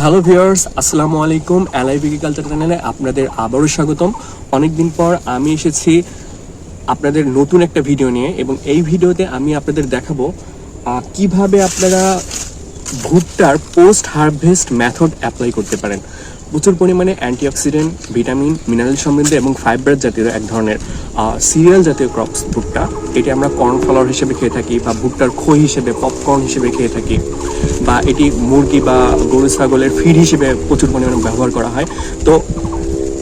Hello viewers, আসসালামু আলাইকুম। LIB agriculture চ্যানেলে আপনাদের আবারও স্বাগতম। অনেকদিন পর আমি এসেছি আপনাদের নতুন একটা ভিডিও নিয়ে, এবং এই ভিডিওতে আমি আপনাদের দেখাবো কিভাবে আপনারা ভুট্টার পোস্ট হারভেস্ট মেথড অ্যাপ্লাই করতে পারেন। প্রচুর পরিমাণে অ্যান্টিঅক্সিডেন্ট, ভিটামিন, মিনারেল সমৃদ্ধ এবং ফাইবার জাতীয় এক ধরনের সিরিয়াল জাতীয় ক্রপস ভুট্টা। এটি আমরা কর্নফ্লাওয়ার হিসেবে খেয়ে থাকি, বা ভুট্টার খই হিসেবে, পপকর্ন হিসেবে খেয়ে থাকি, বা এটি মুরগি বা গরু ছাগলের ফিড হিসেবে প্রচুর পরিমাণে ব্যবহার করা হয়। তো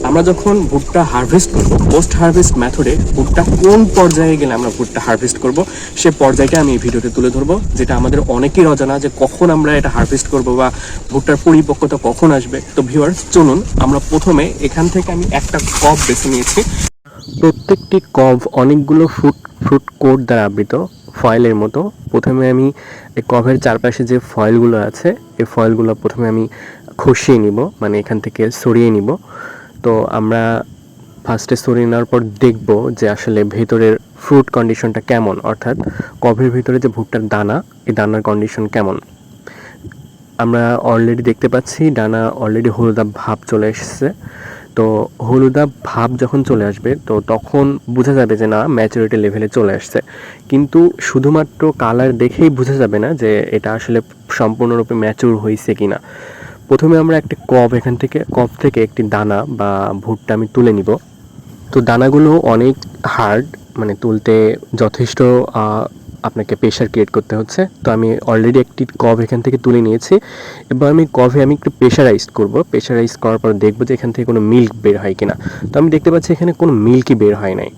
আমরা যখন ভুট্টা হারভেস্ট করব, পোস্ট হারভেস্ট মেথডে ভুট্টা কোন পর্যায়ে গেলে আমরা ভুট্টা হারভেস্ট করব, সে পর্যায়টা আমি এই ভিডিওতে তুলে ধরবো, যেটা আমাদের অনেকেই অজানা যে কখন আমরা এটা হারভেস্ট করব বা ভুট্টার পরিপক্কতা কখন আসবে। তো ভিউয়ার্স, চলুন আমরা প্রথমে এখান থেকে আমি একটা কপ বেছে নিয়েছি। প্রত্যেকটি কভ অনেকগুলো ফ্রুট কোট দ্বারা আবৃত, ফয়েলের মতো। প্রথমে আমি এই কভের চারপাশে যে ফয়েলগুলো আছে, এই ফয়েলগুলো প্রথমে আমি খসিয়ে নিব, মানে এখান থেকে সরিয়ে নিব। তো আমরা ফার্স্টে সরিয়ে নেওয়ার পর দেখব যে আসলে ভেতরের ফ্রুট কন্ডিশনটা কেমন, অর্থাৎ কভের ভিতরে যে ভুট্টার দানা, এই দানার কন্ডিশন কেমন। আমরা অলরেডি দেখতে পাচ্ছি দানা অলরেডি হলুদাভ ভাব চলে এসেছে। তো হলুদাভ ভাব যখন চলে আসবে, তো তখন বোঝা যাবে যে না, ম্যাচুরিটি লেভেলে চলে আসছে। কিন্তু শুধুমাত্র কালার দেখেই বোঝা যাবে না যে এটা আসলে সম্পূর্ণরূপে ম্যাচুর হয়েছে কিনা। প্রথমে আমরা একটা কপ থেকে একটি দানা বা ভুট্টা আমি তুলে নিব। তো দানাগুলো অনেক হার্ড, মানে তুলতে যথেষ্ট আপনাকে প্রেশার ক্রিয়েট করতে হচ্ছে। তো আমি অলরেডি একটি কভ এখান থেকে তুলে নিয়েছি। এবার আমি একটু প্রেশারাইজ করব। প্রেশারাইজ করার পর দেখব যে এখান থেকে কোনো মিল্ক বের হয় কিনা। তো আমি দেখতে পাচ্ছি এখানে কোনো মিল্কই বের হয় নাই।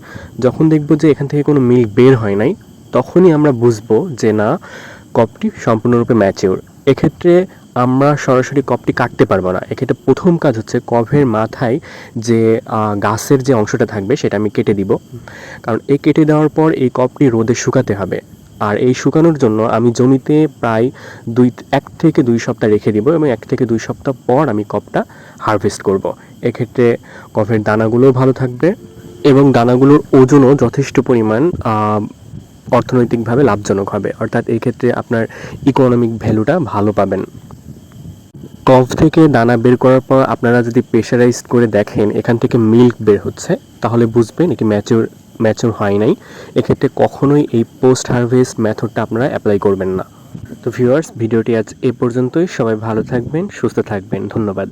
যখন দেখব যে এখান থেকে কোনো মিল্ক বের হয় নাই, তখনই আমরা বুঝবো যে না, কপটি সম্পূর্ণরূপে ম্যাচিওর। এক্ষেত্রে আমরা সরাসরি কপটি কাটতে পারবো না। এক্ষেত্রে প্রথম কাজ হচ্ছে কভের মাথায় যে গাছের যে অংশটা থাকবে সেটা আমি কেটে দিব, কারণ এই কেটে দেওয়ার পর এই কপটি রোদে শুকাতে হবে। আর এই শুকানোর জন্য আমি জমিতে প্রায় 1 থেকে 2 সপ্তাহ রেখে দিব, এবং 1 থেকে 2 সপ্তাহ পর আমি কপটা হারভেস্ট করব। এক্ষেত্রে কফের দানাগুলোও ভালো থাকবে, এবং দানাগুলোর ওজনও যথেষ্ট পরিমাণ অর্থনৈতিকভাবে লাভজনক হবে। অর্থাৎ এই ক্ষেত্রে আপনার ইকোনমিক ভ্যালুটা ভালো পাবেন। কফ থেকে দানা বের করার পর আপনারা যদি প্রেশারাইজ করে দেখেন এখান থেকে মিল্ক বের হচ্ছে, তাহলে বুঝবেন এটি ম্যাচিওর হয় নাই। এক্ষেত্রে কখনোই এই পোস্ট হারভেস্ট মেথডটা আপনারা অ্যাপ্লাই করবেন না। তো ভিউয়ার্স, ভিডিওটি আজ এ পর্যন্তই। সবাই ভালো থাকবেন, সুস্থ থাকবেন। ধন্যবাদ।